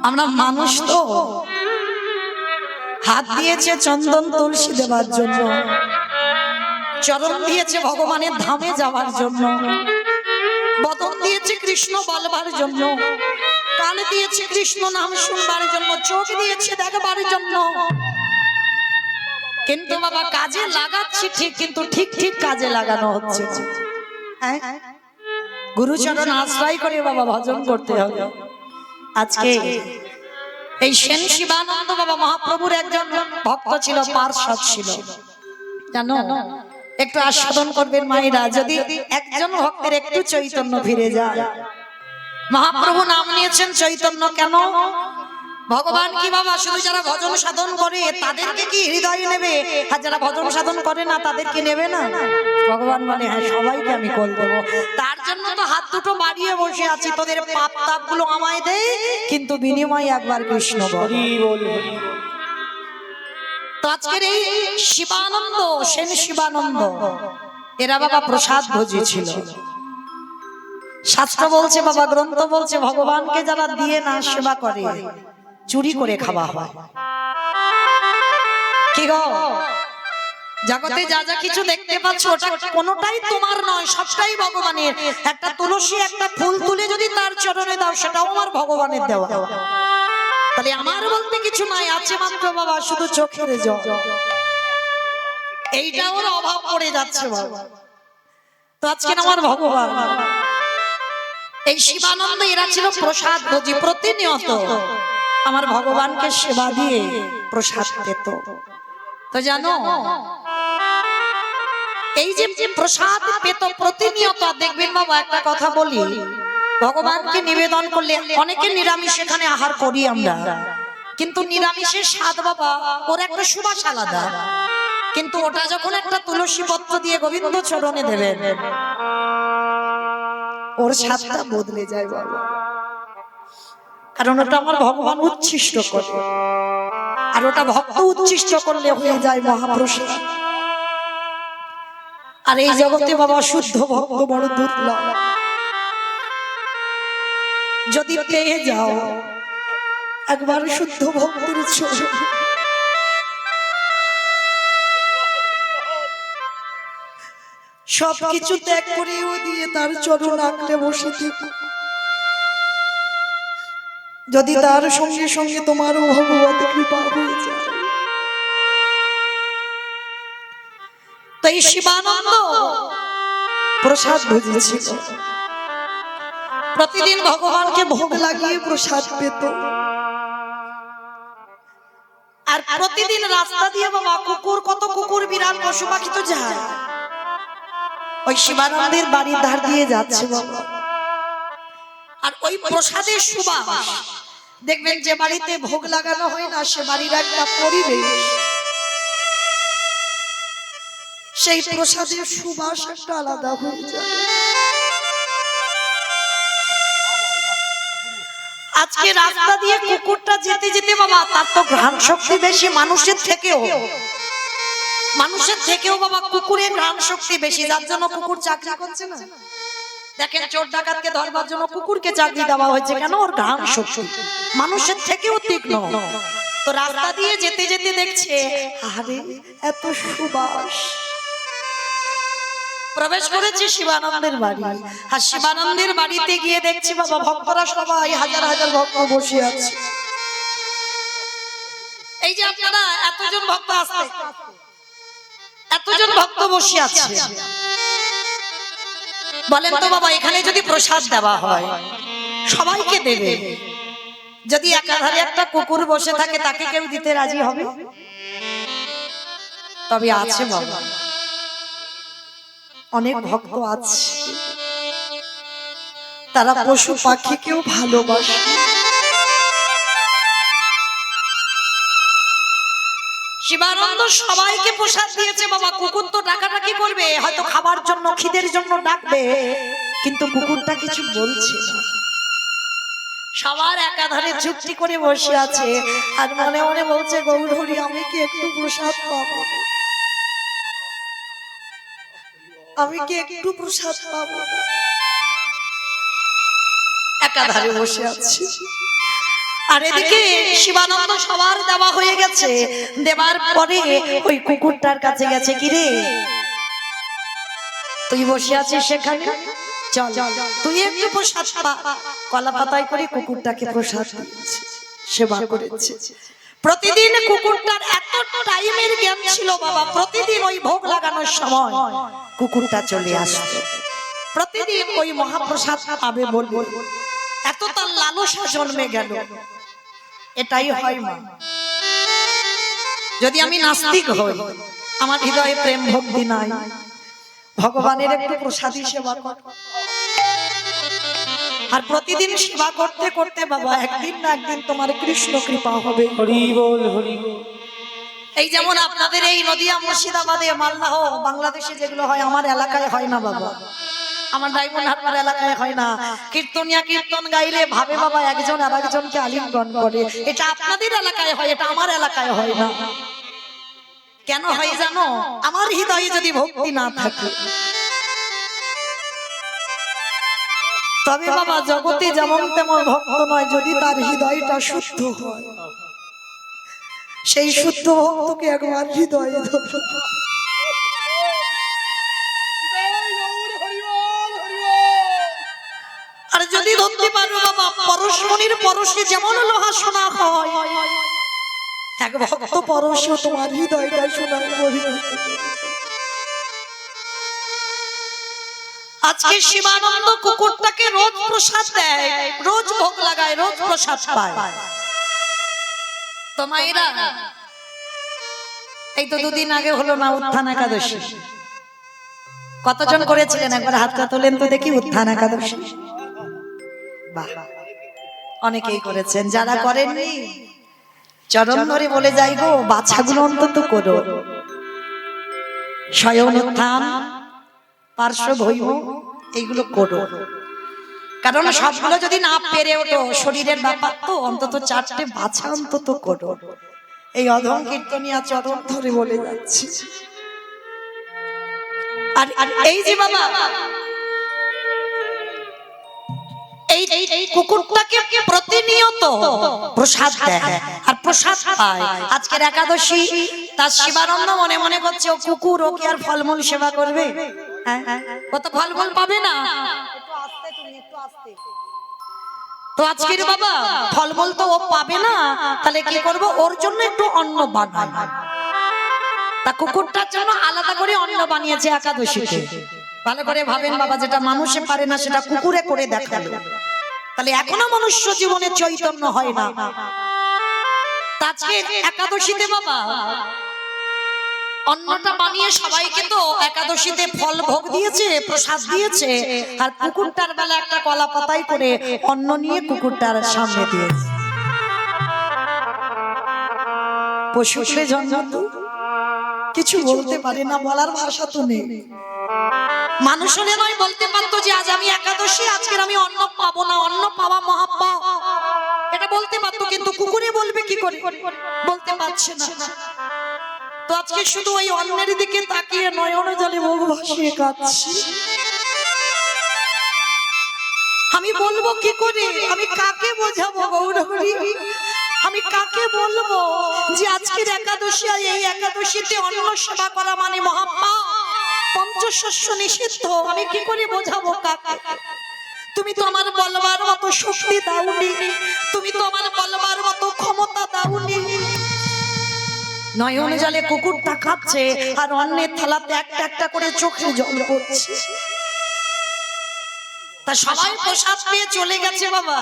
আমরা মানুষ তো হাত দিয়েছে চন্দন তুলসী দেবার জন্য, চরণ দিয়েছে ভগবানের ধামে যাওয়ার জন্য, বদন দিয়েছে কৃষ্ণ বলবার জন্য, কান দিয়েছে কৃষ্ণ নাম শুনবার জন্য, চোখ দিয়েছে দেখবার জন্য। কিন্তু বাবা কাজে লাগাচ্ছি ঠিক, কিন্তু ঠিক ঠিক কাজে লাগানো হচ্ছে। গুরুচরণ আশ্রয় করে বাবা ভজন করতে হবে। আজকে এই সেন শিবানন্দ বাবা মহাপ্রভুর একজন ভক্ত ছিল, পার্শ্বদ ছিল, জানো? একটু আস্বাদন করবেন মায়েরা, যদি একজন ভক্তের একটু চৈতন্য ফিরে যায়। মহাপ্রভু নাম নিয়েছেন চৈতন্য কেন? ভগবান কি বাবা শুধু যারা ভজন সাধন করে তাদেরকে কি হৃদয়ে নেবে, আর যারা ভজন সাধন করে না তাদেরকে নেবে না? ভগবান বলে হ্যাঁ, সবাইকে আমি কল দেবো। তার জন্য তো হাত দুটো বাড়িয়ে বসে আছি, তোদের পাপ তাপ গুলো আমায় দে, কিন্তু বিনিময়ে একবার কৃষ্ণ বল। তো আজকের এই শিবানন্দ, সেন শিবানন্দ, এরা বাবা প্রসাদ ভোজী ছিল। শাস্ত্র বলছে বাবা, গ্রন্থ বলছে, ভগবানকে যারা দিয়ে না সেবা করে চুরি করে খাওয়া হয়। কি গো, জগতে যা যা কিছু দেখতে পাচ্ছ ওটা কোনোটাই তোমার নয়, সবটাই ভগবানের। একটা তুলসী একটা ফুল তুলে যদি তার চরণে দাও, সেটাও আমার ভগবানের দেওয়া। তাহলে আমার বলতে কিছু নাই, আছে মাত্র বাবা শুধু চোখের জল। এইটা ওর অভাব পড়ে যাচ্ছে বাবা। তো আজকে আমার ভগবান এই শিবানন্দ, এরা ছিল প্রসাদ ভোজী। প্রতিনিয়ত আমার ভগবানকে সেবা দিয়ে প্রসাদ পেত। তো জানো, এই যে প্রসাদ পেত প্রতিনিয়ত, দেখবেন বাবা একটা কথা বলি, ভগবানকে নিবেদন করলে অনেকে নিরামিষ এখানে আহার করি আমরা, কিন্তু নিরামিষের স্বাদ বাবা ওর একটা সুবাস আলাদা। কিন্তু ওটা যখন একটা তুলসী পত্র দিয়ে গোবিন্দ চরণে দেবেন, ওর স্বাদটা বদলে যায় বাবা। কারণ ওটা আমার ভগবান উচ্ছিষ্ট করে, আর ওটা ভক্ত উচ্ছিষ্ট করলে হয়ে যায় মহাপ্রসাদ। আর এই জগতে বাবা শুদ্ধ ভক্ত বড় দুর্লভ। যদি পেয়ে যাও একবার শুদ্ধ ভক্তের ছবি, সবকিছু ত্যাগ করেও দিয়ে তার চরণ আঁকড়ে বসে থেকে, যদি তার সঙ্গে সঙ্গে তোমারও ভগবতী কৃপা হয়ে যায়। তো এই শিবানন্দ প্রসাদ ভোজেছিল, প্রতিদিন ভগবানকে ভোগ লাগিয়ে প্রসাদ পেত। আর প্রতিদিন রাস্তা দিয়ে বাবা কুকুর, কত কুকুর বিড়াল পশু পাখি তো যায়, ওই শিবানন্দের বাড়ির ধার দিয়ে যাচ্ছে বাবা। আর ওই প্রসাদের সুবাস দেখবেন, যে বাড়িতে ভোগ লাগানো হয় না সে বাড়ির একটা পরিবেশ, সেই প্রসাদের সুবাস একটা আলাদা হয়ে যায়। আজকে রাস্তা দিয়ে কুকুরটা যেতে যেতে বাবা, তার তো ঘ্রাণ শক্তি বেশি মানুষের থেকেও। মানুষের থেকেও বাবা কুকুরের ঘ্রাণ শক্তি বেশি, যার জন্য কুকুর চাকরি করছে না। দেখেন, চোর ডাকাতকে ধরবার জন্য কুকুরকে চাকরি দেওয়া হয়েছে কেন? ওর ঘ্রাণ শক্তি মানুষের থেকেও তীক্ষ্ণ। তো রাস্তা দিয়ে যেতে যেতে দেখছে, আরে এত সুবাস। প্রবেশ করেছে শিবানন্দের বাড়ি, আর শিবানন্দের বাড়িতে গিয়ে দেখছি বাবা ভক্তরা সবাই হাজার হাজার ভক্ত বসে আছে। এই যে আপনারা এতজন ভক্ত আসছে, এতজন ভক্ত বসে আছে, বলেন তো বাবা, এখানে যদি প্রসাদ দেওয়া হয় সবাইকে দেবে, যদি একাধারে একটা কুকুর বসে থাকে তাকে কেউ দিতে রাজি হবে? তবে আছে বাবা, অনেক ভক্ত আছে, তারা পশু পাখিকেও ভালোবাসে। শিবানন্দ সবাইকে প্রসাদ দিয়েছে বাবা। কুকুর তো ডাকাডাকি করবে, হয়তো খাবার জন্য, খিদের জন্য ডাকবে, কিন্তু কুকুরটা কিছু বলছে না। সবার একাধারে চুপটি করে বসে আছে, আর মনে মনে বলছে, গৌরহরি আমি কি একটু প্রসাদ পাবো? আমি কি একটু প্রসাদ পাবো? একাধারে বসে আছে। আর এদিকে শিবানন্দ সবার দেওয়া হয়ে গেছে, দেবার পরে ওই কুকুরটার কাছে গেছে, কি রে তুই বসে আছিস সেখানে, চল তুই একটু প্রসাদ পা। কলা পাতায় করে কুকুরটাকে প্রসাদ দিয়েছে, সেবা করেছে। প্রতিদিন কুকুরটার এত টাইমের জ্ঞান ছিল বাবা, প্রতিদিন ওই ভোগ লাগানোর সময় কুকুরটা চলে আসতো, প্রতিদিন ওই মহাপ্রসাদ পাবে বলবো, এত তার লালসা জন্মে গেল। এটাই হয় মা, যদি আমি নাস্তিক হই, আমার হৃদয়ে প্রেম ভক্তি নাই, ভগবানের একটু প্রসাদী সেবা কর। আর প্রতিদিন সেবা করতে করতে বাবা একদিন না একদিন তোমার কৃষ্ণ কৃপা হবে। হরি বল হরি বল। এই যেমন আপনাদের এই নদিয়া মুর্শিদাবাদে মালদাহ বাংলাদেশে যেগুলো হয়, আমার এলাকায় হয় না বাবা, আমার ডায়মন্ড হারবার এলাকায় হয় না। কীর্তনিয়া কীর্তন গাইলে ভাবে বাবা একজন আর একজনকে আলিঙ্গন করে, এটা আপনাদের এলাকায় হয়, এটা আমার এলাকায় হয় না। কেন হয় জানো? আমার হৃদয়ে যদি ভক্তি না থাকে, তবে বাবা জগতে যেমন তেমন ভক্ত নয়, যদি তার হৃদয়টা শুদ্ধ হয়, সেই শুদ্ধ ভক্তকে একবার হৃদয়ে ধরো। আর যদি ধরতে পারো বাবা, পরশমণির পরশে যেমন লোহা সোনা হয়, এক ভক্ত পরশও তোমার হৃদয়টা সোনার পরিণত। আজকে শিবানন্দ কুকুরটাকে রোজ প্রসাদ দেয়, রোজ ভোগ লাগায়, রোজ প্রসাদ পায়। তো মায়েরা, এই তো দুদিন আগে হলো না উত্থান একাদশী, কতজন করেছিলেন একবার হাতটা তোলেন তো দেখি। উত্থান একাদশী বাহ, অনেকেই করেছেন। যারা করেননি চরণ ধরে বলে যাই গো, বাছাগুলো অন্তত করো। স্বয়ং উত্থান, পার্শ্ব ভৈম, এইগুলো করো, কারণ সবগুলো যদি না পেরে ওঠো, শরীরের ব্যাপার তো, অন্তত চারটে বাছা অন্তত করো। এই অধম কীর্তনিয়া চরণ ধরে বলে যাচ্ছি। আর এই যে বাবা এই কুকুরটাকে প্রতিনিয়ত প্রসাদ দেয় আর প্রসাদ পায়। আজকের একাদশী, তার শিবানন্দ মনে মনে করছে ও কুকুর, ও কি আর ফলমূল সেবা করবে? ও তো ফলমূল পাবে না। তো আজকের বাবা ফলমূল তো ও পাবে না, তাহলে কি করবো? ওর জন্য একটু অন্ন বানায়। তা কুকুরটার জন্য আলাদা করে অন্ন বানিয়েছে একাদশীতে। ভালো করে ভাবেন বাবা, যেটা মানুষে পারে না সেটা কুকুরে করে দেখালো, তাহলে এখনো মনুষ্য জীবনে চৈতন্য হয় না। আজকে একাদশীতে বাবা অন্নটা বানিয়ে সবাইকে তো একাদশীতে ফল ভোগ দিয়েছে, প্রসাদ দিয়েছে, আর কুকুরটার বেলা একটা কলা পাতায় করে অন্ন নিয়ে কুকুরটার সামনে দিয়েছে। পশুরে জন্ম কিছু বলতে পারে না, বলার ভাষা তো নেই। মানুষ হলে নয় বলতে পারতো যে আজ আমি একাদশী, আজকের আমি অন্ন পাবো না, অন্ন পাওয়া মহাপাপ, এটা বলতে পারতো। কিন্তু কুকুরে বলবে কি করে? বলতে পারছে না। তো আজকে শুধু ওই অন্যের দিকে তাকিয়ে নয়ন জলে মুখ ভাসিয়ে কাঁদছি। আমি বলবো কি করে? আমি কাকে বোঝাবো গৌরহরি? আমি কাকে বলবো যে আজকের একাদশী, এই একাদশীতে অন্ন সেবা করা মানে মহাপাপ, পঞ্চশস্য নিষিদ্ধ? আমি কি করে বোঝাবো কাকে? তুমি তো আমার বলবার মতো শক্তি দাওনি, তুমি তো আমার বলবার মতো ক্ষমতা দাওনি। নয়ন জলে কুকুরটা খাচ্ছে আর অন্যের থালাতে একটা একটা করে চোখে জল পড়ছে। তা সবাই প্রসাদ পেয়ে চলে গেছে বাবা,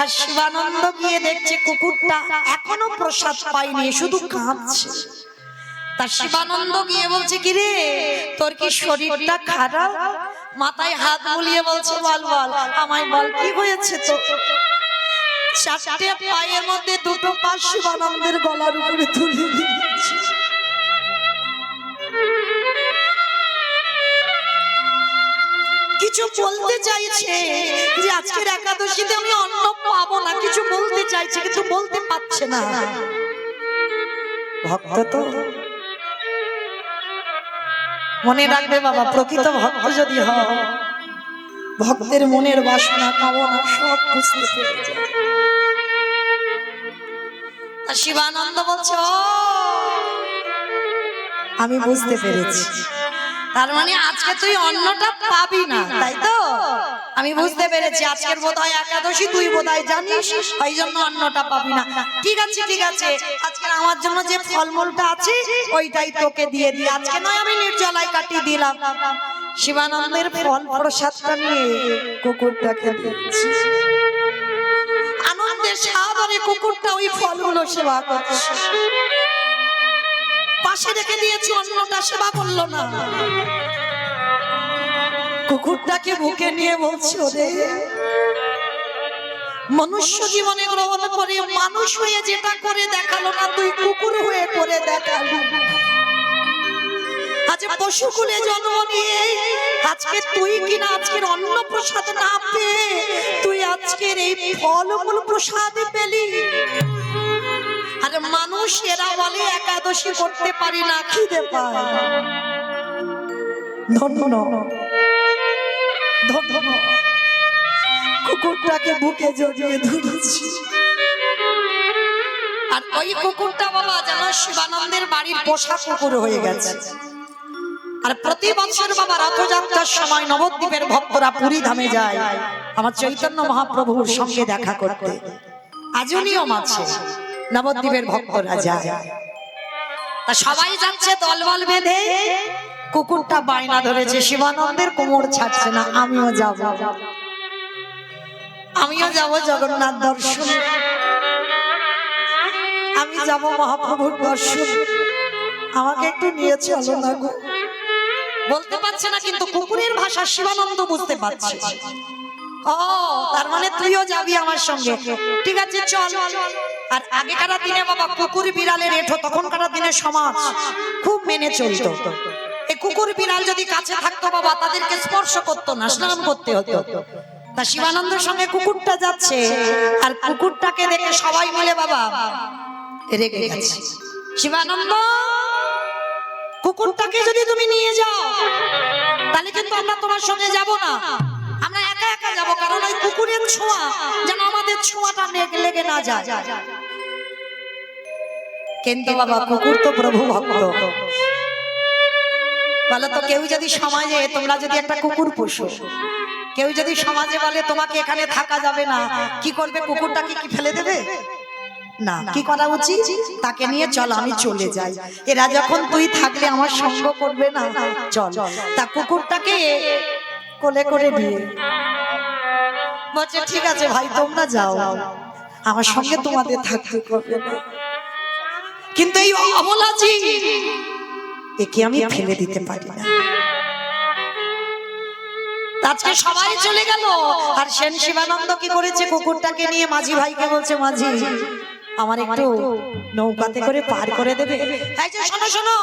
আর শিবানন্দ গিয়ে দেখছে কুকুরটা এখনো প্রসাদ পায়নি, শুধু কাঁদছে। তা শিবানন্দ গিয়ে বলছে, কি রে তোর কি শরীরটা খারাপ? মাথায় হাত বুলিয়ে বলছে, বল বল আমায় বল, কি হয়েছে তো? চারটে পায়ের মধ্যে দুটো পা শিবানন্দের গলার উপরে তুলে দিয়েছে। কিছু বলতে চাইছে যে আজকের একাদশীতে আমি অন্ন পাবো না, কিছু বলতে চাইছে কিন্তু বলতে পারছে না। ভক্ত তো মনে রাখবে বাবা, প্রকৃত ভক্ত যদি হয়, ভক্তের মনের বাসনা কামনা সব বুঝতে পেরে যায়। আর শিবানন্দ বলছে ও আমি বুঝতে পেরেছি, তার মানে আজকে তুই অন্নটা পাবি না, তাই তো? আমি বুঝতে পেরেছি, আজকের বোধহয় একাদশী, তুই বোধহয় জানিস, ওই জন্য অন্নটা পাবি না। ঠিক আছে ঠিক আছে, আজকে আমার জন্য যে ফলমূলটা আছে ওইটাই তোকে দিয়ে দিই, আজকে নয় আমি নির্জলায় কাটিয়ে দিলাম। শিবানন্দের ফল প্রসাদটা নিয়ে কুকুরটাকে দিচ্ছি, আনন্দের সাদরে কুকুরটা ওই ফলগুলো সেবা করছে। পাশে রেখে দিয়েছি, অন্নটা সেবা করলো না। কুকুরটাকে বুকে নিয়ে বলছে ওরে মনুষ্য জীবনে গ্রহণ করে মানুষ হয়ে যেটা করে দেখালো না, তুই কুকুর হয়ে করে দেখালি। আজ পশুকুলে জন্ম নিয়ে আজকে তুই কিনা আজকের অন্ন প্রসাদ না পেয়ে তুই আজকের এই ফলমূল প্রসাদ পেলি। আরে মানুষ এরা বলে একাদশী করতে পারি না, খিদে পায়। ধন্য ধন্য কুকুরটাকে বুকে জড়িয়ে ধরেছি। আর ওই কুকুরটা বাবা যেন শিবানন্দের বাড়ির পোষা কুকুর হয়ে গেছে। আর প্রতি বছর বাবা রথযাত্রার সময় নবদ্বীপের ভক্তরা পুরী ধামে যায় আমার চৈতন্য মহাপ্রভুর সঙ্গে দেখা করতে। আজও নিয়ম আছে, নবদ্বীপের ভক্তরা যায়, তা সবাই যাচ্ছে দলবল বেঁধে। কুকুরটা বায়না ধরেছে, শিবানন্দের কোমর ছাড়ছে না, আমিও যাব, আমিও যাব জগন্নাথ দর্শন, আমি যাব মহাপ্রভুর দর্শন, আমাকে একটু নিয়ে চলো না গো। বলতে পারছে না, কিন্তু কুকুরের ভাষা শিবানন্দ বুঝতে পারছে। ও তার মানে তুইও যাবি আমার সঙ্গে, ঠিক আছে চল। আর আগেকার দিনে বাবা কুকুর বিড়ালের এঠো তখনকার দিনে সমাজ খুব মেনে চলতো। এই কুকুর বিড়াল যদি কাছে থাকতো বাবা তাদেরকে স্পর্শ করতো না, স্নান করতে হতো। তা শিবানন্দের সঙ্গে কুকুরটা যাচ্ছে, আর কুকুরটাকে দেখে সবাই মিলে বাবা রেগে গেছে। শিবানন্দ কুকুরটাকে যদি তুমি নিয়ে যাও তাহলে কিন্তু আমরা তোমার সঙ্গে যাব না, আমরা একা একা যাব, কারণ ওই কুকুরের ছোঁয়া যেন আমাদের ছোঁয়াটা লেগে না যায়। কিন্তু বাবা কুকুর তো প্রভু ভক্ত, বলো তো কেউ যদি সমাজে, তোমরা যদি একটা কুকুর পোষো, কেউ যদি সমাজে বলে তোমাকে এখানে থাকা যাবে না, কি করবে? কুকুরটাকে কি ফেলে দেবে? না, কি করা উচিত? তাকে নিয়ে চল, আমি চলে যাই, এরা যখন তুই থাকলে আমার সঙ্গ করবে না, চল। তা কুকুরটাকে কোলে করে নিয়ে বলছে ঠিক আছে ভাই তোমরা যাও, আমার সঙ্গে তোমাদের থাকতে করবে না। কিন্তু এই অবলাজি একে আমি ফেলে দিতে পারি না। আজকে সবাই চলে গেল, আর সেন শিবানন্দ কি করেছে? কুকুরটাকে নিয়ে মাঝি ভাইকে বলছে, মাঝি আমার একটু নৌকাতে করে পার করে দেবে? এই যে শোনো শোনো,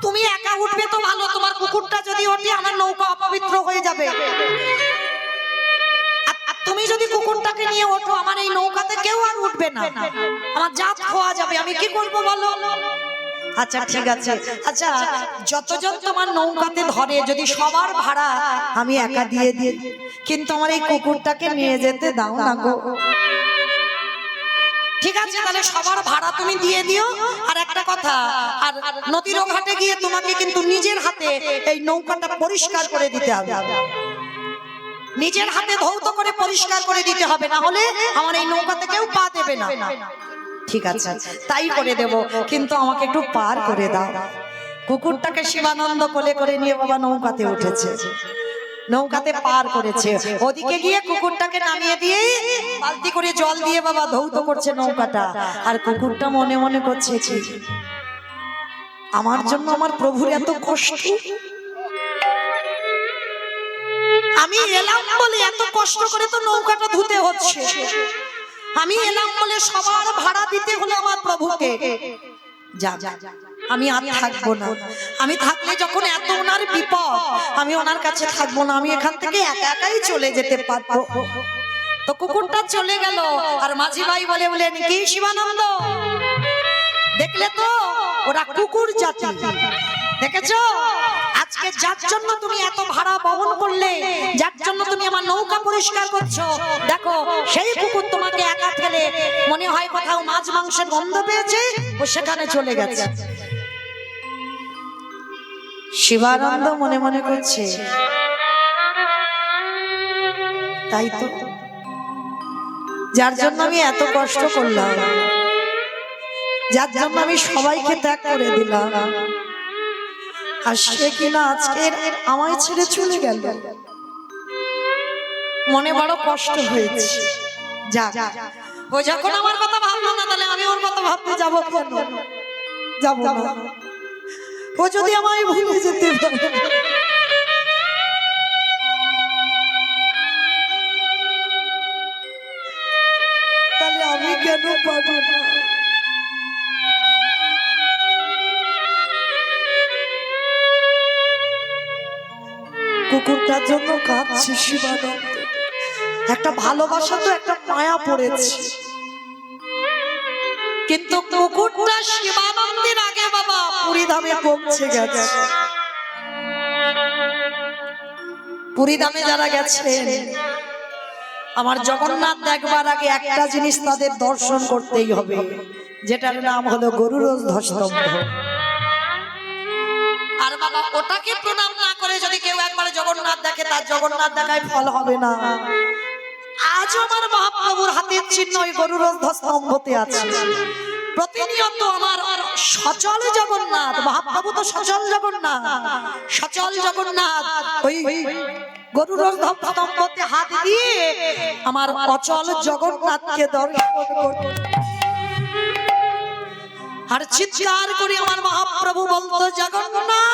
তুমি একা উঠবে তো ভালো, তোমার কুকুরটা যদি ওঠে আমার নৌকা অপবিত্র হয়ে যাবে। আর তুমি যদি কুকুরটাকে নিয়ে ওঠো আমার এই নৌকাতে কেউ আর উঠবে না, আমার জাত খোয়া যাবে, আমি কি করবো বলো? আচ্ছা ঠিক আছে, আচ্ছা যতজন তোমার নৌকাতে ধরে যদি সবার ভাড়া আমি একা দিয়ে দিই, কিন্তু আমার এই কুকুরটাকে নিয়ে যেতে দাও না গো। ঠিক আছে তাহলে সবার ভাড়া তুমি দিয়ে দিও। আর একটা কথা, আর নদীর ঘাটে গিয়ে তোমাকে কিন্তু নিজের হাতে এই নৌকাটা পরিষ্কার করে দিতে হবে, নিজের হাতে ধৌত করে পরিষ্কার করে দিতে হবে, না হলে আমার এই নৌকাতে কেউ পা দেবে না। ঠিক আছে তাই করে দেব, কিন্তু আমাকে একটু পার করে দাও। কুকুরটাকে শিবানন্দ কোলে করে নিয়ে বাবা নৌকাতে উঠেছে, নৌকাতে পার করেছে। ওদিকে গিয়ে কুকুরটাকে নামিয়ে দিয়ে বালতি করে জল দিয়ে বাবা ধৌত করছে নৌকাটা। আর কুকুরটা মনে মনে করছে কি আমার জন্য আমার প্রভুর এত কষ্ট, আমি এলাম বলে এত কষ্ট করে তো নৌকাটা ধুতে হচ্ছে, আমি এলাম বলে সবার ভাড়া দিতে হলো আমার প্রভুকে। যা আমি আর থাকবো না, আমি থাকলে যখন এত ওনার বিপদ আমি ওনার কাছে থাকবো না, আমি এখান থেকে একা একাই চলে যেতে পারবো। তো কুকুরটা চলে গেল, আর মাঝি ভাই বলে বলে কি শিবানন্দ দেখলে তো ওরা কুকুর জাতি, দেখেছো আজকে যার জন্য তুমি এত ভাড়া বহন করলে, যার জন্য তুমি আমার নৌকা পরিষ্কার করছো, দেখো সেই কুকুর তোমাকে একা ফেলে মনে হয় কোথাও মাছ মাংসের গন্ধ পেয়েছে, ও সেখানে চলে গেছে। শিবানন্দ মনে মনে করছে, তাই তো, যার জন্য আমি এত কষ্ট করলাম, যার জন্য আমি সবাইকে ত্যাগ করে দিলাম, আর সে কিনা আজকে আমায় ছেড়ে চলে গেল। মনে বড় কষ্ট হয়েছে। যাক, ও যখন আমার কথা ভাবলো না, তাহলে আমি ওর কথা ভাবতে যাবো কেন? যাবো না। ও যদি আমায় ভুলে যেতে পারে, তাহলে আমি কেন পাবো না? কুকুরটার জন্য কাঁদছে শিবানন্দ। একটা ভালোবাসা তো একটা মায়া পড়েছে, কিন্তু কুকুরটা শিবানন্দের আগে বাবা পুরীধামে পৌঁছে গেছে। পুরীধামে যারা গেছেন, আমার জগন্নাথ দেখবার আগে একটা জিনিস তাদের দর্শন করতেই হবে, যেটার নাম হলো গরুড়ধ্বজ স্তম্ভ। আর বাবা ওটাকে প্রণাম না করে যদি কেউ একবার জগন্নাথ দেখে, তার জগন্নাথ দেখায় ফল হবে না। আজ আমার মহাপ্রভুর হাতের চিহ্ন ওই গরুড়ধ্বজ স্তম্ভতে আছে। প্রতিনিয়ত আমার সচল জগন্নাথ, মহাপ্রভু তো সচল জগন্নাথ, সচল জগন্নাথ ওই গরুড়ধ্বজ স্তম্ভতে হাত দিয়ে আমার অচল জগন্নাথকে দর্শন করতে, আর চিৎকার করে আমার মহাপ্রভু বলতো, জগন্নাথ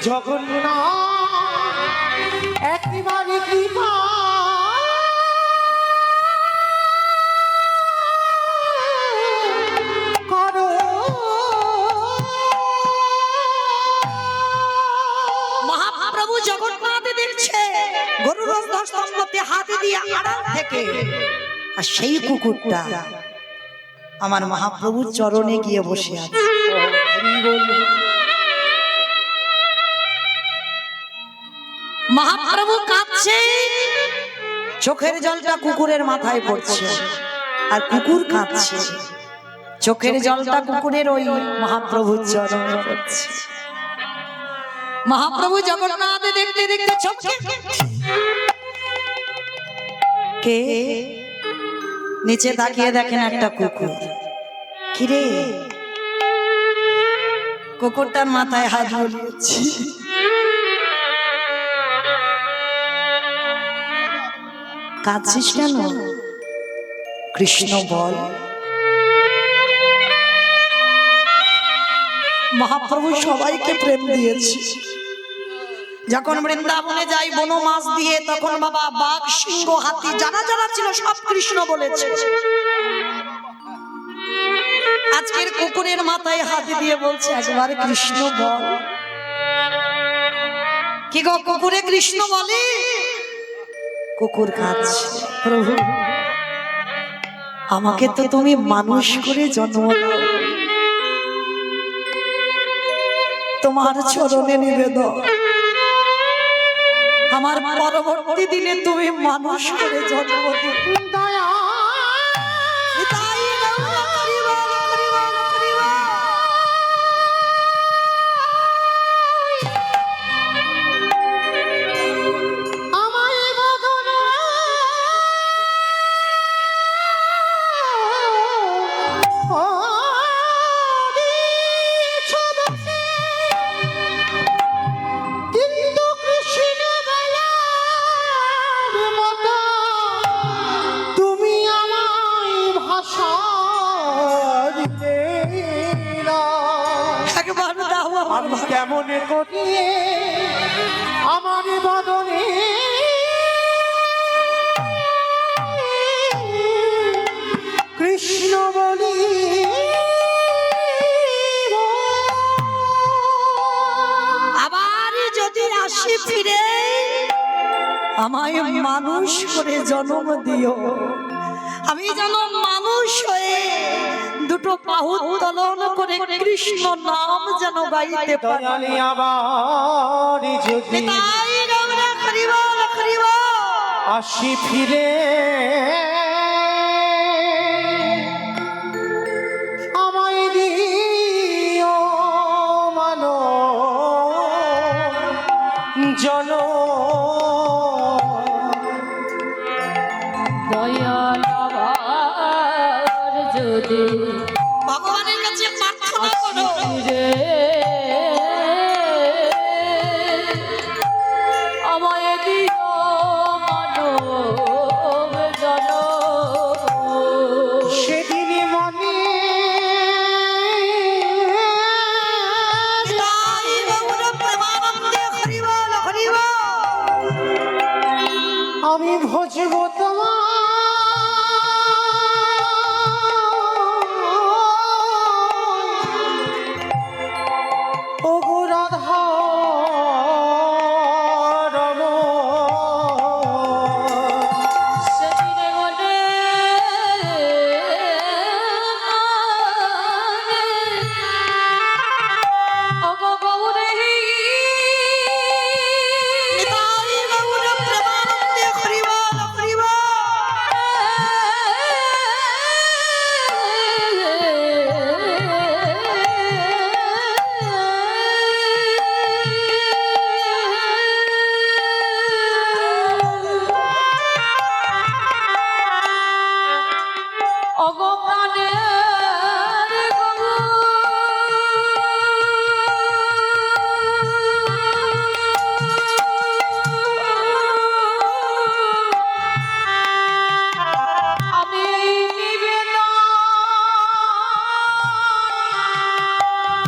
জগন্নাথ একেবারে কৃপা করো। মহাপ্রভু জগন্নাথ দেখছে গরুড়ধ্বজ স্তম্ভতে হাত দিয়ে আড়াল থেকে, আর সেই কুকুরটা আমার মহাপ্রভুর চরণে গিয়ে বসে আছে। মহাপ্রভু কাঁদছে, চোখের জলটা কুকুরের মাথায় পড়ছে, আর কুকুর কাঁদছে, চোখের জলটা কুকুরের ওই মহাপ্রভুর চরণে পড়ছে। মহাপ্রভু জগন্নাথ দেখতে দেখতে চোখে কে নিচে তাকিয়ে দেখেন একটা কুকুর। কিরে, কুকুরটার মাথায় হাত বুলিয়েছি। কাঁদছিস কেন? কৃষ্ণ বল। মহাপ্রভু সবাইকে প্রেম দিয়েছে। যখন বৃন্দাবনে যাই বন মাছ দিয়ে, তখন বাবা বাঘ, সিংহ, হাতি যারা যারা ছিল সব কৃষ্ণ বলেছে। আজকের কুকুরের মাথায় হাত দিয়ে বলছে একবার কৃষ্ণ বল। কি গো, কুকুরে কৃষ্ণ বলে? কুকুর কাঁদছে, প্রভু আমাকে তো তুমি মানুষ করে জন্ম দাও, তোমার চরণে নিবেদন, আমার পরবর্তী দিনে তুমি মানুষ করে জন্ম দাও। মনে করিয়ে আমার বদনে কৃষ্ণ বলি আবার যদি আসি ফিরে আমায় মানুষ করে জন্ম দিও, আমি যেন মানুষ হয়ে দুটো বাহু উত্তোলন করে কৃষ্ণ নাম যেন গাইতে পারি। দয়ালি আবার যদি নিতাই গৌর হরি বল হরি বল। আসি ফিরে আমায় দিও মানো জন দয়াল আবার যদি ভগবানের কাছে প্রার্থনা করো, ফিরে আমায় দিও মানব জনম। সেদিন মনে নিতাই গৌর প্রেমানন্দে হরি বল হরি বল। আমি ভজব তোমার ওগো রাধা সেদিনে মনে ওগো গৌরী নিতাই গৌর প্রেমানন্দে হরি বল হরি বল। ওগো প্রাণের গো আমি নিবেদন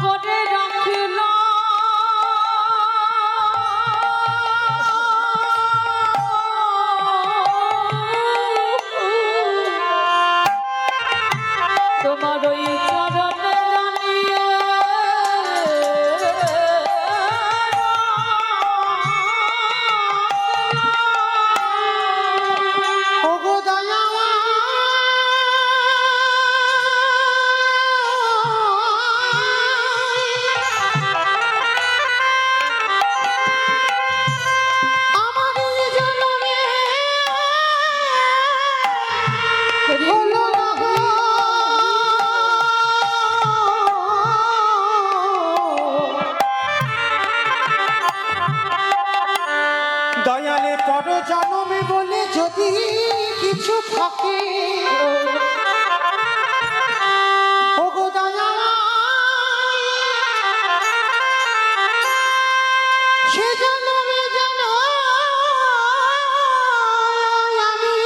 করে রাখলাম তোমার ওই চরণে জানিয়ে ওগো দয়ামা আমার এই জন্মে হলো না গো দয়ালে পর জন্মে বলে যদি কিছু থাকে ওগো দয়ামা সে জন্মে যেন আমি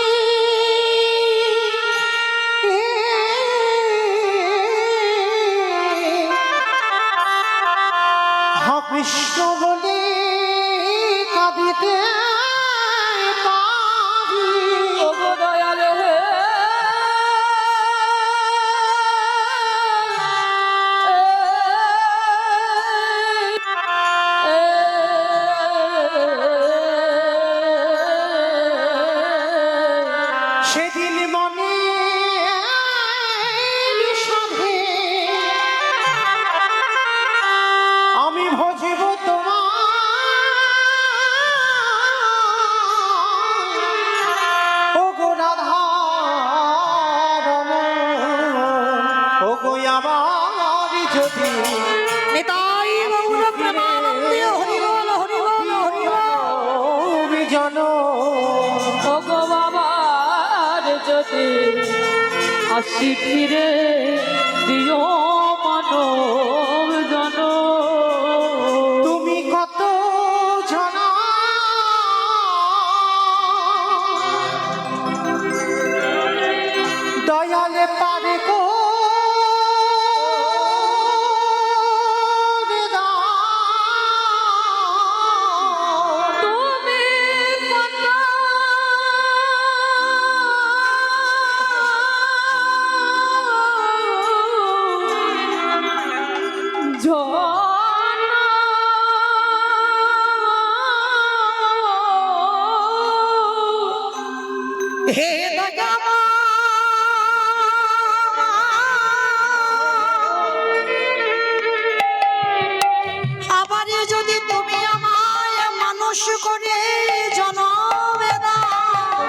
হা কৃষ্ণ বলে কাঁদিতে পারি ওগো দয়াল হে সেদিন মনে সাধে আমি ভজিব তোমার ওগো রাধা ওগো আমার যদি নিতাই গৌর প্রেমানন্দে হরি বল হরি বল হরি বল। জন ওগো বাবার যদি আসি ফিরে দিও মানব জনম। তুমি কত জানা দয়ালে পারে গো রে দান। হে দয়াময়, আবার যদি তুমি আমায় মানুষ করে জনমে দাও,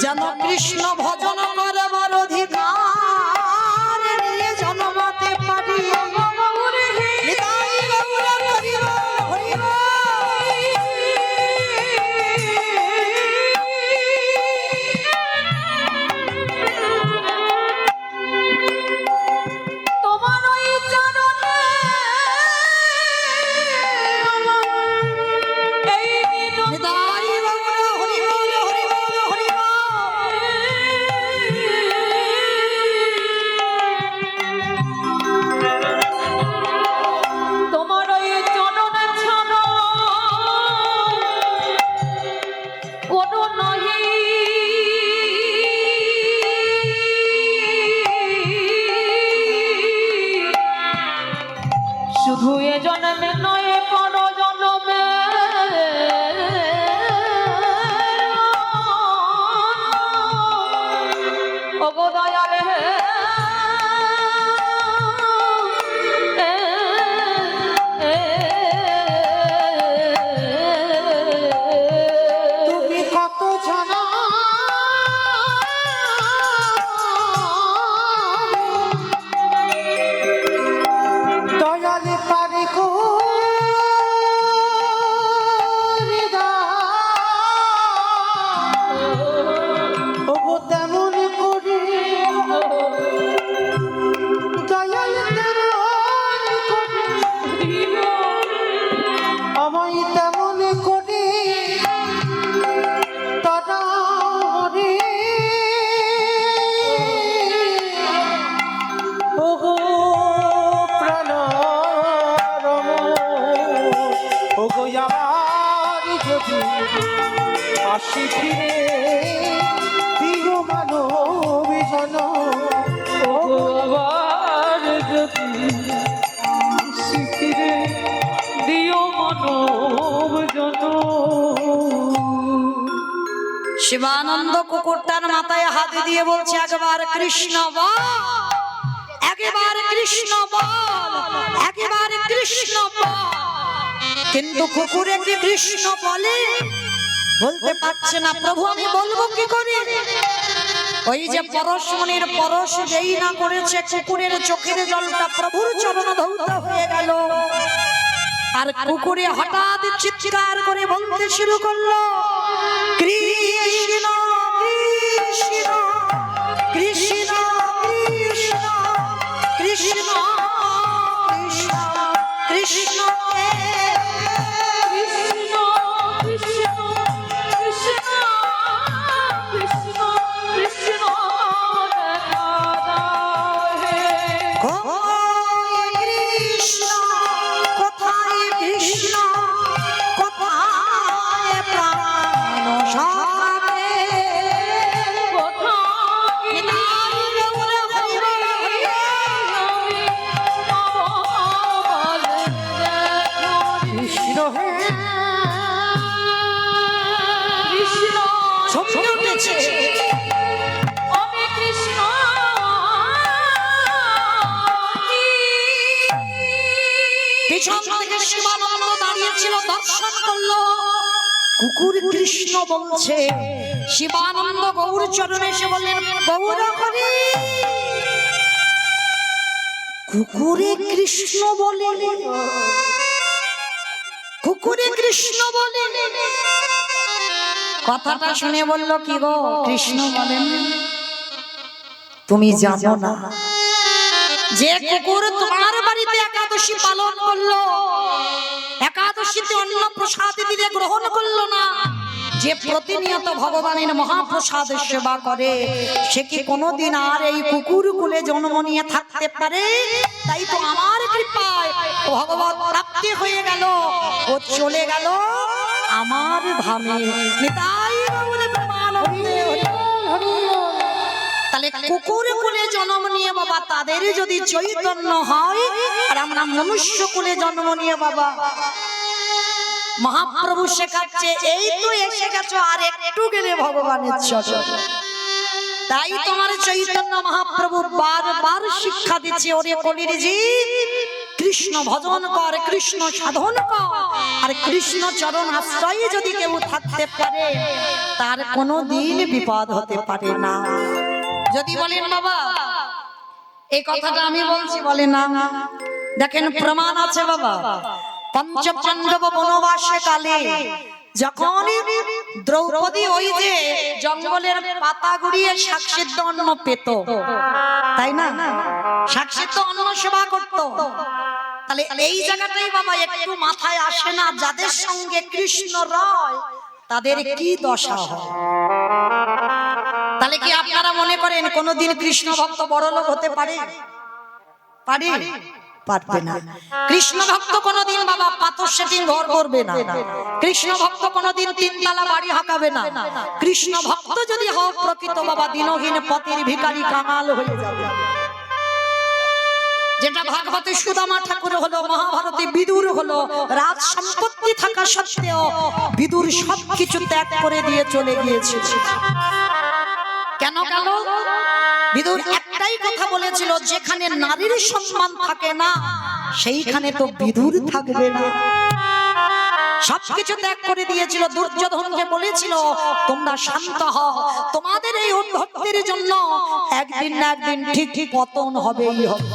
যেন কৃষ্ণ ভজন করবার অধিকার নিয়ে জন্মাতে পারি। নিতাই গৌর হরি বল, হরি বল। তোমার ওই চরণে এই মিনতি নিতাই গৌর হরি বল, হরি বল, হরি বল। তোমার ওই চরণে ছাড় কোনো নহি, শুধু এ জন্মে নয় পর জন্মে ওগো দয়াল হে তুমি কত জানা দয়ালে পারে গো ওগো তেমন করে দয়ালে তেমন করে আমায় তেমন করে তারা রে ওগো প্রাণরম ওগো আমার যদি আসি ফিরে দিও মানব জন ওগো আবার যদি শিখিরে দিও মানব জন। শিবানন্দ কুকুরটার মাথায় হাত দিয়ে বলছে, একবার কৃষ্ণ বল, একবার কৃষ্ণ বল, একবার কৃষ্ণ বল। কিন্তু কুকুরে কি কৃষ্ণ বলে? বলতে পারছে না। প্রভু আমি বলবো কি করে? ওই যে পরশমণির পরশ যেই না করেছে, কুকুরের চোখের জলটা প্রভুর চরণ ধৌত হয়ে গেল। আর কুকুরে হঠাৎ চিৎকার করে বলতে শুরু করলো, কৃষ্ণ কৃষ্ণ কৃষ্ণ কৃষ্ণ কৃষ্ণ কৃষ্ণ কৃষ্ণ কৃষ্ণ কৃষ্ণ কৃষ্ণ কৃষ্ণ কৃষ্ণ কোথায় কৃষ্ণ, কোথায় কৃষ্ণ, কোথায় প্রাণ সবে। কৃষ্ণ হে চমকে উঠেছে। পিছন থেকে শিবানন্দ দাঁড়িয়েছিল, দর্শন করলো কুকুর কৃষ্ণ বলছে। শিবানন্দ গৌর চরণে এসে বললেন, গৌর হরি, কুকুরে কৃষ্ণ বলে, কুকুরে কৃষ্ণ বলে। কথাটা শুনে বলল, কি গো কৃষ্ণ বলেন? তুমি জানো না যে কুকুর তোমার বাড়িতে একাদশী পালন করলো, একাদশীতে অন্ন প্রসাদ দিলে গ্রহণ করলো না, যে প্রতিনিয়ত ভগবানের মহাপ্রসাদ সেবা করে, সে কি কোনোদিন আর এই কুকুর কুলে জন্ম নিয়ে থাকতে পারে? তাই তো আমার কৃপায় ভগবত প্রাপ্তি হয়ে গেল, ও চলে গেল আমার ধামে। নিতাই গৌর প্রেমানন্দে হরি বল, হরি বল। তাহলে কুকুর কুলে জন্ম নিয়ে বাবা তাদের যদি চৈতন্য হয়, আর আমরা মনুষ্য কুলে জন্ম নিয়ে বাবা মহাপ্রভু শেখাচ্ছে এই তো এসে গেছো, আর একটু গেলে ভগবানের চরণ। তাই তোমার চৈতন্য মহাপ্রভু বারবার শিক্ষা দিচ্ছে, ওরে কলির জীব, কৃষ্ণ ভজন কর, কৃষ্ণ সাধন কর, আর কৃষ্ণ চরণ আশ্রয়ে যদি কেউ থাকতে পারে তার কোনো দিন বিপদ হতে পারে না। যদি বলেন বাবা এই কথাটা আমি বলছি, বলে না, দেখেন প্রমাণ আছে বাবা। পঞ্চ পাণ্ডব বনবাসে কালে যখন দ্রৌপদী ওই যে জঙ্গলের পাতা গুড়িয়ে শাকসিদ্ধ অন্ন পেত, তাই না, শাকসিদ্ধ অন্ন সেবা করত, তাহলে এই জায়গাটাই বাবা একটু মাথায় আসে না, যাদের সঙ্গে কৃষ্ণ রয় তাদের কি দশা হয়। তাহলে কি আপনারা মনে করেন কোনদিন কৃষ্ণ ভক্ত বড় লোক হতে পারে? পারে? পারবে না। কৃষ্ণ ভক্ত কোনদিন বাবা পাথর সেটিং ঘর করবে না। কৃষ্ণ ভক্ত কোনদিন তিনতলা বাড়ি হাঁকাবে না। কৃষ্ণ ভক্ত যদি হয় প্রকৃত বাবা দিনহীন পথের ভিখারি কাঙাল হয়ে যাবে। যেটা ভাগবতে সুদামা ঠাকুর হলো, মহাভারতে বিদুর হলো, রাজ সম্পত্তি থাকা সত্ত্বেও বিদুর সবকিছু ত্যাগ করে দিয়ে চলে গিয়েছিল। কেন গেল? বিদুর একটাই কথা বলেছিল, যেখানে নারীর সম্মান থাকে না সেইখানে তো বিদুর থাকবে না। সবকিছু ত্যাগ করে দিয়েছিল। দুর্যোধনকে বলেছিল তোমরা শান্ত হও, তোমাদের এই উদ্ধতের জন্য একদিন না একদিন ঠিক পতন হবেই হবে।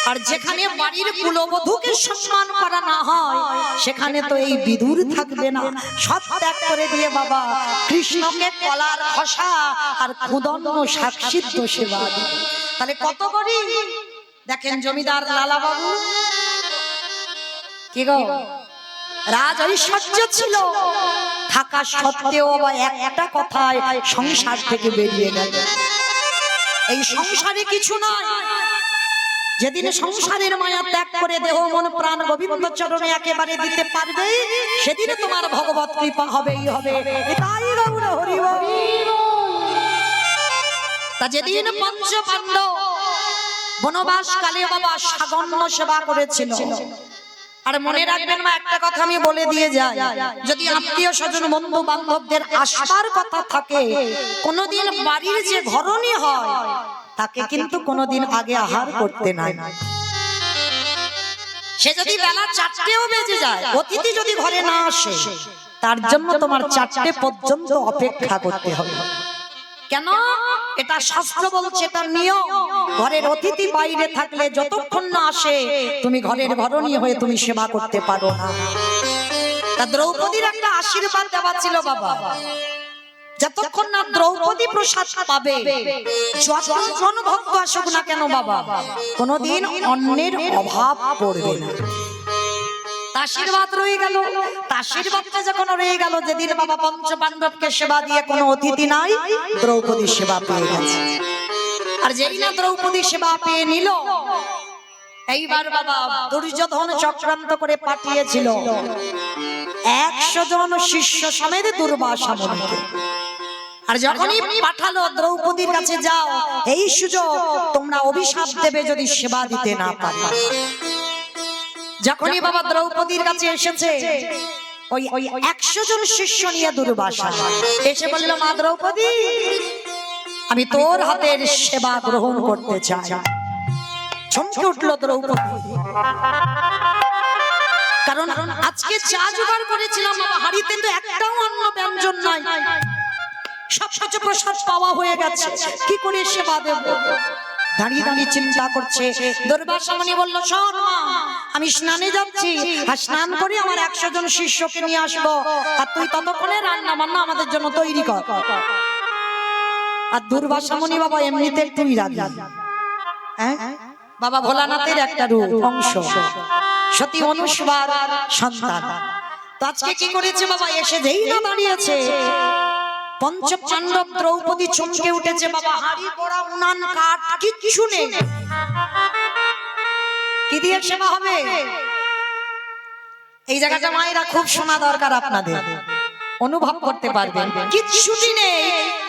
আর যেখানে বাড়ির কুলবধূকে সম্মান করা না হয় সেখানে তো এই বিদুর থাকবে না। সব ত্যাগ করে দিয়ে বাবা কৃষ্ণকে কলার খসা আর খুদন্য শাকসিদ্ধ সেবা দিল। তাহলে কত করি দেখেন জমিদার লালা বাবু কি গো, রাজ ঐশ্বর্য ছিল থাকা সত্ত্বেও বা একটা কথায় সংসার থেকে বেরিয়ে গেল। এই সংসারে কিছু নয়, যেদিন সংসারের মায়া ত্যাগ করে দেহ মন প্রাণ গোবিন্দ চরণে একেবারে দিতে পারবে সেদিন তোমার ভগবত কৃপা হবেই হবে। এটাই গৌর হরি বল। তা যেদিন পঞ্চ পাণ্ডব বনবাস কালে বাবা সাগন্য সেবা করেছিল, আর মনে রাখবেন মা একটা কথা আমি বলে দিয়ে যাই, যদি আত্মীয় স্বজন বন্ধু বান্ধবদের আসবার কথা থাকে কোনদিন বাড়ির যে ঘরণী হয় তাকে কিন্তু কোনদিন আগে আহার করতে নাই। সে যদি বেলা 4টেও বেজে যায়, অতিথি যদি ঘরে না আসে তার জন্য তোমার 4টে পর্যন্ত অপেক্ষা করতে হবে। কেন? এটা শাস্ত্র বলছে, এটা নিয়ম। ঘরের অতিথি বাইরে থাকলে যতক্ষণ না আসে তুমি ঘরের ঘরণী হয়ে তুমি সেবা করতে পারো না। তা দ্রৌপদীর একটা আশীর্বাদ দেওয়া ছিল বাবা, যতক্ষণ না দ্রৌপদী প্রসাদ পাবে যতজন ভক্ত আসুক না কেন বাবা কোনদিন অন্যের অভাব পড়বে না। আশীর্বাদ রয়ে গেল। আশীর্বাদটা যখন রয়ে গেল, যেদিন বাবা পঞ্চ পাণ্ডবকে সেবা দিয়ে কোনো অতিথি নাই, দ্রৌপদী সেবা পেয়ে গেছে। আর যেই না দ্রৌপদী সেবা পেয়ে নিল, এইবার বাবা দুর্যোধন চক্রান্ত করে পাঠিয়েছিল 100 জন শিষ্য সমেত দুর্বাসা মুনিকে। আর যখনই পাঠালো দ্রৌপদীর কাছে যাও, এই সুযোগ তোমরা অভিশাপ দেবে যদি সেবা দিতে না পারো। যখনই বাবা দ্রৌপদীর কাছে এসেছে ওই 100 জন শিষ্য নিয়ে দুর্বাসা এসে বলল, মা দ্রৌপদী আমি তোর হাতের সেবা গ্রহণ করতে চাই। চমকে উঠল দ্রৌপদী, কারণ আজকে চা জোগাড় করেছিলাম বাবা, হাড়িতে তো একটাও অন্য ব্যঞ্জন নাই, সব কিছু প্রসাদ পাওয়া হয়ে গেছে, কি করে সেবা দেব? দাঁড়িয়ে দাঁড়িয়ে চিন্তা করছে। দুর্বাসা মুনি বলল, শোন মা, আমি স্নানে যাচ্ছি, আর স্নান করে আমার 100 জন শিষ্যকে নিয়ে আসবো, আর তুই ততক্ষণে রান্না বান্না আমাদের জন্য তৈরি কর। আর দুর্বাসা মুনি বাবা এমনিতে একটুই রাগী, হ্যাঁ বাবা ভোলানাথের একটা রূপ অংশ, সতী অনুসবার সন্তান। তো আজকে কি করেছে বাবা, এসে যেই না দাঁড়িয়েছে পঞ্চ পাণ্ডব দ্রৌপদী চমকে উঠেছে বাবা, হাড়ি পোড়া উনান কাঠ কিচ্ছু নেই, কি দিয়ে সেবা হবে? এই জায়গাটা মায়েরা খুব শোনা দরকার, আপনাদের অনুভব করতে পারবেন। কিচ্ছুটি নেই,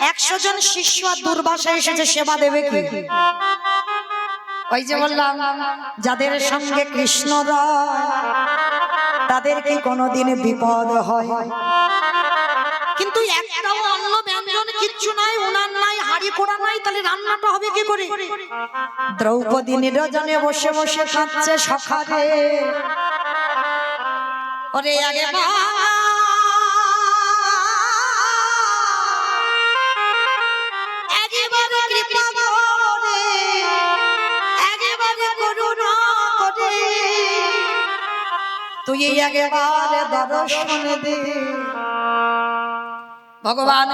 100 জন শিষ্য আর দুর্বাসা এসেছে, সেবা দেবে কি? ওই যে বললাম যাদের সঙ্গে কৃষ্ণ রয় তাদের তাদের কি কোনোদিন বিপদ হয়? কিন্তু একটাও অন্য ব্যঞ্জন কিচ্ছু নাই, উনান নাই, হাড়ি কোড়া নাই, তাহলে রান্নাটা হবে কি করে? দ্রৌপদী নিরজনে বসে বসে কাঁদছে, সখা রে ওরে আগে একেবারে কৃপা করে, একেবারে করুণা করে তুই একেবারে দর্শন দে। ভগবান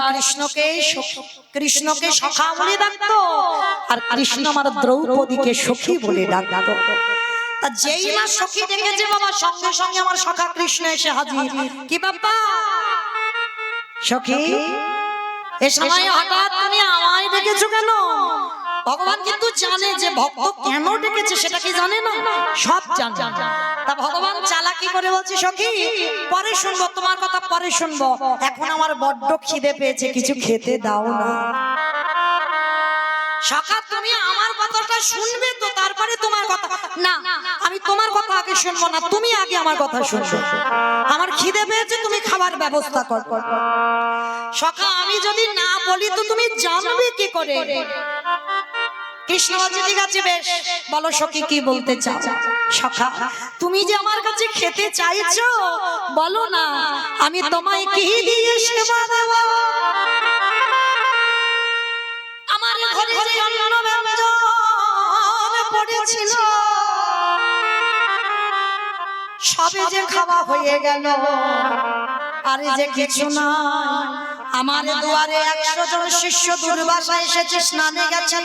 কৃষ্ণকে সখা বলে ডাকতো, আর কৃষ্ণ আমার দ্রৌপদীকে সখী বলে ডাকতো। তা যেই না সখী ডেকেছে বাবা, সঙ্গে সঙ্গে আমার সখা কৃষ্ণ এসে হাজির। কি বাবা সখী, এ সময় হঠাৎ তুমি আমায় ডেকেছো কেন? ভগবান কিন্তু জানে যে ভক্ত কেন ডেকেছে, সেটা কি জানে না? সব জানে। তা ভগবান চালাকি করে বলছে, সখী পরে শুনবো তোমার কথা, পরে শুনবো, এখন আমার বড্ড খিদে পেয়েছে, কিছু খেতে দাও না। সখা তুমি আমার কথাটা শুনবে তো, তারপরে তোমার কথা। না, আমি তোমার কথা আগে শুনবো না, তুমি আগে আমার কথা শুনবে। আমার খিদে পেয়েছে, তুমি খাবার ব্যবস্থা কর। সখা আমি যদি না বলি তো তুমি জানবে কি করে? কৃষ্ণ বলছে ঠিক আছে বেশ, বলো সখী কি বলতে চাও? সখা তুমি যে আমার কাছে খেতে চাইছো, বলো না, আমি তোমায় কি দিয়ে সেবা দেব? আমার ঘরে যে অন্ন ব্যঞ্জন পড়েছিল সবে যে খাওয়া হয়ে গেল, আরে যে কিছু না। আমার দুয়ারে 100 জন শিষ্য দুর্বাসা এসেছে, স্নানে গেছে,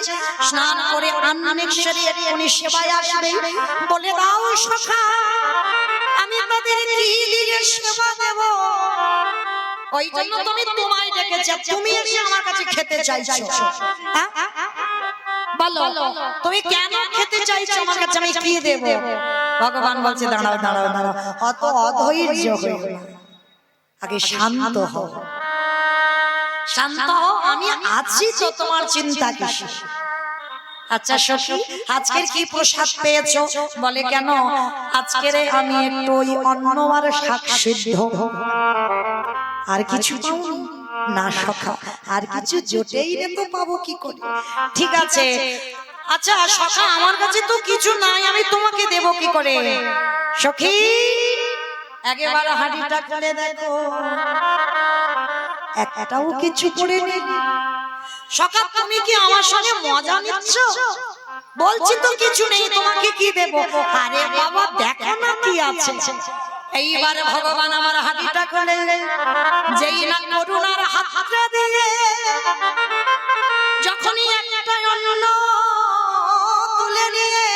স্নান করে আন্নেশ্বরী এক্ষুনি সেবায় আসবে, বলে দাও সখা আমি তাদের কি দিয়ে সেবা দেব? ওই জন্য তুমি তোমায় ডেকেছি, তুমি এসে আমার কাছে খেতে চাইছো। হ্যাঁ বলো তুমি কেন খেতে চাইছো আমার কাছে, আমি কি দেব? ভগবান বলছে দাঁড়াও দাঁড়াও দাঁড়াও, অত অধৈর্য হয়ে আগে শান্ত হও, শান্ত হও, আমি আছি তো, তোমার চিন্তা কিসের? আচ্ছা সখী আজকের কি প্রসাদ পেয়েছো? বলে কেন, আজকের আমি একটু ওই অন্ন আর শাক সিদ্ধ, আর কিছু পাওনি? না সখা আর কিছু জোটেই রে, তো পাবো কি করে? ঠিক আছে আচ্ছা সখা আমার কাছে তো কিছু নাই, আমি তোমাকে দেব কি করে? সখী একেবারে হাঁড়িটা খুলে দেখো, একটাও কিছু করে নেই। সখা তুমি কি আমার সঙ্গে মজা নিচ্ছ? বলছি তো কিছু নেই, তোমাকে কি দেব? আরে বাবা দেখো না কি আছে। এইবারে ভগবান আমার হাঁড়িটা খুলে, যেই না করুণার হাতটা দিয়ে যখনই একটা অন্ন তুলে নিয়ে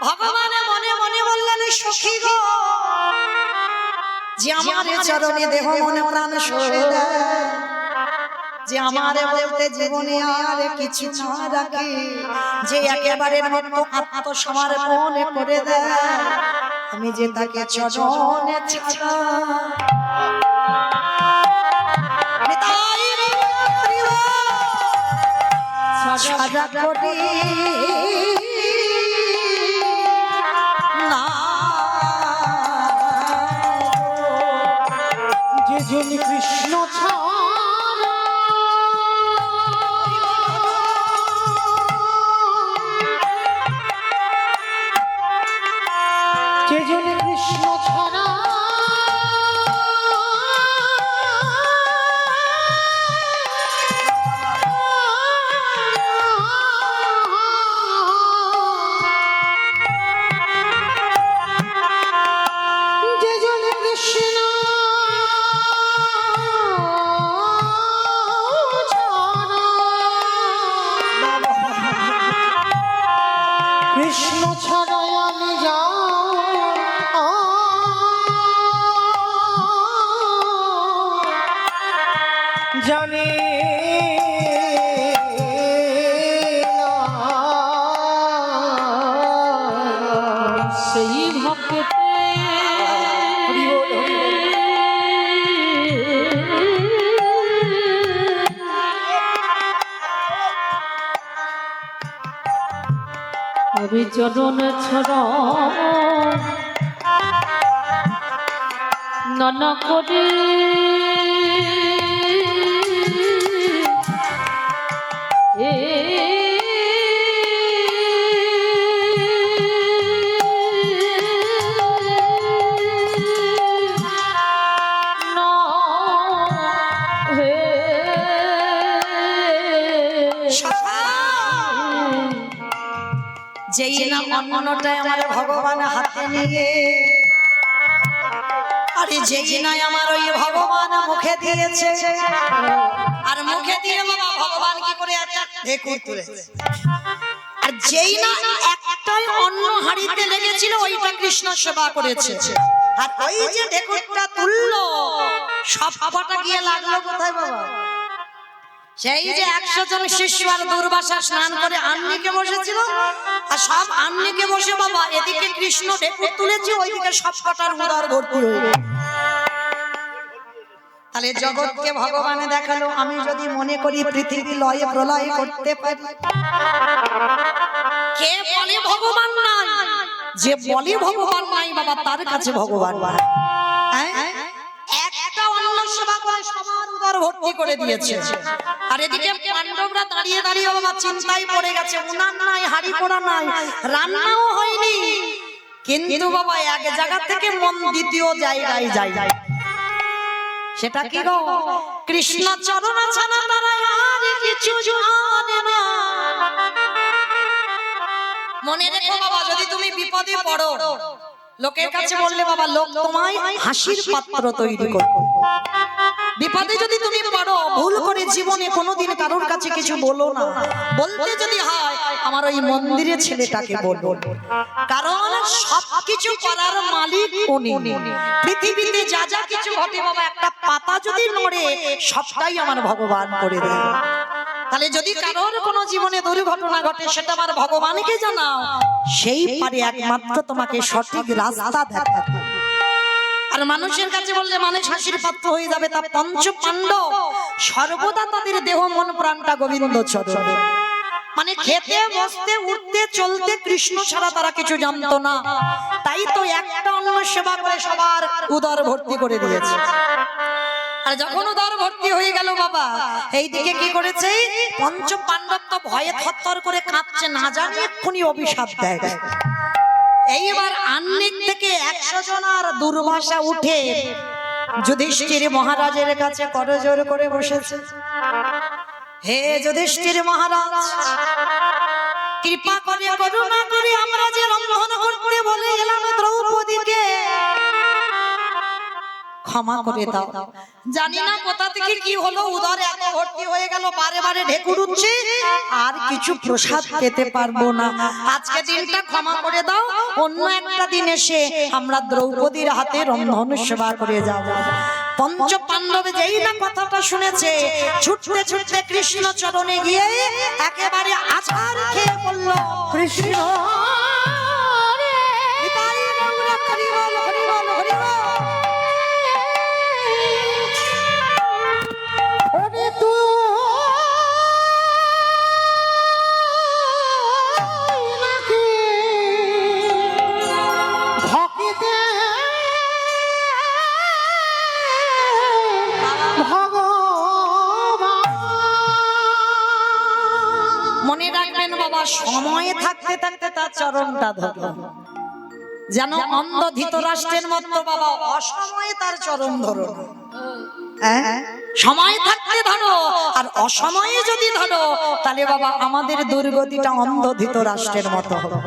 ভগবানে মনে মনে বললেন, সখী গো যে আমার চরণে দেহ মনে প্রাণ সরে দেয়, যে আমার বলতে জীবনে আর কিছু না রাখে, যে একেবারে মতো আত্মসমর্পণ করে দেয়, আমি যে তাকে চরণে ছাড়া করি না, যে জন কৃষ্ণ ছাড়া যে জন কৃষ্ণ ছাড়া কৃষ্ণ ছাড়াই আমি জানি সেই ভক্তে আমি চরণ ছড় বর্ণন করি যেই না অন্নটাই আমার ভগবান হাতে নিয়ে, আরে যেই নাই আমার ওই ভগবান মুখে দিয়েছে, আর মুখে দিয়ে বাবা ভগবান কি করে একটা ঢেকুর তুলেছে, আর যেই না একটাই অন্ন হাড়িতে লেগেছিল ওইটা কৃষ্ণ সেবা করেছে, আর ওই যে ঢেকুরটা তুললো সবটা গিয়ে লাগলো কোথায় বাবা? সেই যে 100 জন শিষ্য আর দুর্বাসা স্নান করে আন্নিকে বসেছিল, আর সব আন্নিকে বসে বাবা এদিকে কৃষ্ণ ঢেকুর তুলেছে, ওইদিকে সব কটার উদর ভর্তি হয়ে গেল। তাহলে জগৎকে ভগবানে দেখালো, আমি যদি মনে করি পৃথিবী লয়ে প্রলয় করতে পারি, কে বলে ভগবান নাই? যে বলে ভগবান নাই বাবা তার কাছে ভগবান নাই। একটা অন্ন সেবা করে সবার উদর ভর্তি করে দিয়েছে, আর এদিকে পাণ্ডবরা দাঁড়িয়ে দাঁড়িয়ে বাবা চিন্তায় পড়ে গেছে, উনান নাই, হাড়ি পোড়া নাই, রান্নাও হয়নি, কিন্তু বাবা এক জায়গা থেকে মন দ্বিতীয় জায়গায় যায়। সেটা কি গো? কৃষ্ণ চরণ ছাড়া তারা আর কিছু জানে না। মনে রেখো বাবা, যদি তুমি বিপদে পড়ো, লোকের কাছে বললে বাবা লোক তোমায় হাসির পাত্র তৈরি করবে। বিপদে যদি তুমি পড়ো, ভুল করে জীবনে কোনোদিন কারোর কাছে কিছু বলো না, বলতে যদি হয় আমার ওই মন্দিরের ছেলেটাকে বলবো, কারণ সবকিছু করার মালিক উনি। পৃথিবীতে যা যা কিছু ঘটে বাবা, একটা পাতা যদি নড়ে সবটাই আমার ভগবান করে দেয়। তাহলে যদি কারোর কোনো জীবনে দুর্ঘটনা ঘটে সেটা আমার ভগবানকে জানাও, সেই পারে একমাত্র তোমাকে সঠিক রাস্তা দেখাতে। আর মানুষের কাছে বললে মানুষ হাসির পাত্র হয়ে যাবে, তা পঞ্চ পাণ্ডব সর্বদা তাদের দেহ মন প্রাণটা গোবিন্দ চরণে, মানে খেতে বসতে উঠতে চলতে কৃষ্ণ ছাড়া তারা কিছু জানতো না। তাই তো একটা অন্ন সেবা করে সবার উদর ভর্তি করে দিয়েছে। আর যখন উদর ভর্তি হয়ে গেল বাবা, এইদিকে কি করেছে পঞ্চ পাণ্ডব তো ভয়ে থরথর করে কাঁপছে, না জানি এক্ষুনি অভিশাপ দেয়। এইবার আন্নিক থেকে 100 জন আর দুর্বাসা উঠে যুধিষ্ঠির মহারাজের কাছে করজোড় করে বসেছে। হে যুধিষ্ঠির মহারাজ, কৃপা করে করুণা করে আমরা যে রন্ধন করতে বলে এলাম দ্রৌপদীকে ক্ষমা করে দাও। জানি না কোথা থেকে কি হলো, উদরে এত ভর্তি হয়ে গেল, বারে বারে ঢেকুর উঠছে, আর কিছু প্রসাদ খেতে পারবো না। আজকে দিনটা ক্ষমা করে দাও, অন্য একটা দিন এসে আমরা দ্রৌপদীর হাতে রন্ধন সেবা করে যাব। পঞ্চ পাণ্ডব যেই না কথাটা শুনেছে, ছুটতে ছুটতে কৃষ্ণ চরণে গিয়ে একেবারে আছাড় খেয়ে বলল, কৃষ্ণ মনে রাখবেন বাবা, সময়ে থাকতে থাকতে তার চরণটা ধরো, যেন অন্ধ ধৃতরাষ্ট্রের মতো বাবা অসময়ে তার চরণ ধরো। সময় থাকতে ধরো, আর অসময়ে যদি ধরো তাহলে বাবা আমাদের দুর্গতিটা অন্ধ ধৃতরাষ্ট্রের মতো হবে।